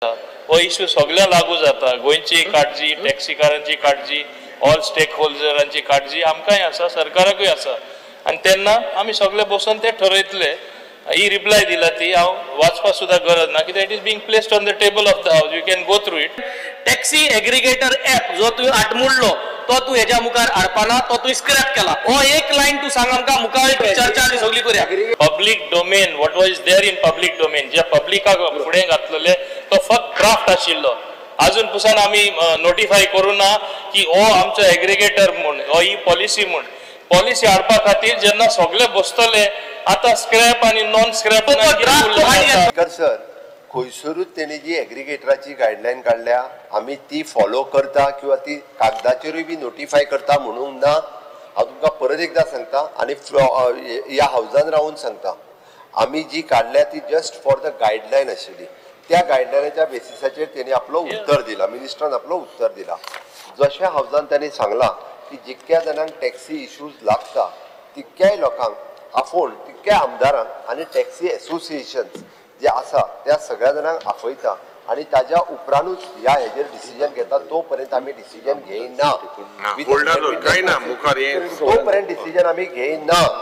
हो इश्यू सगळ्या लागू जाता. गोंयची काळजी, टॅक्सीकारांची काळजी, ऑल स्टेक होल्डरांची काळजी आमकांय आसा, सरकाराकूय आसा. आणि तेन्ना आमी सगळे बसून ते ठरयतले. ही रिप्लाय दिला ती हांव वाचपाक सुद्धा गरज ना, कित्याक it is being placed on the table of the house. You can go through it. Taxi aggregator app जो तुवें आटमुडलो तो तूं हेच्या मुखार हाडपाना, तो तुवें स्क्रॅप केला. हो एक लायन तूं सांग आमकां, मुखार चर्चा आमी सगळी करूया. Public domain, what was there in public domain, जे पब्लिकाक फुडें घातलेले तो फक्त ड्राफ्ट आशिल्लो. अजून पसून आमी नोटिफाय करूं ना की हो आमचो एग्रिगेटर म्हूण, हो ही पॉलिसी म्हूण. पॉलिसी हाडपा खातीर जेन्ना सगळे बसतले, आता स्क्रॅप आणि नॉन स्क्रॅप सर खंयसरूच तेणी जी एग्रिगेटराची गायडलायन काढल्या आमी ती फॉलो करता किंवा ती कागदाचेरूय बी नोटिफाय करता म्हणून ना. हांव तुमकां परत एकदां सांगता आनी ह्या हावजान रावून सांगता, आमी जी काडल्या ती जस्ट फॉर द गायडलायन आशिल्ली. त्या गायडलायनाच्या बेसिसाचेर तेणी आपलो उत्तर दिला, मिनिस्टरान आपलो उत्तर दिला. जशें हावजान तांणी सांगला की जितक्या जाणांक टॅक्सी इश्यूज लागता तितक्याय लोकांक आफोवन तितक्या आमदारांक आनी टॅक्सी एसोसिएशन जे आसा त्या सगळ्या जाणांक आपयता आनी ताज्या उपरांतूच ह्या हेजेर डिसिजन घेता. तोपर्यंत आमी डिसिजन घेयना, तोपर्यंत डिसिजन आमी घेयना.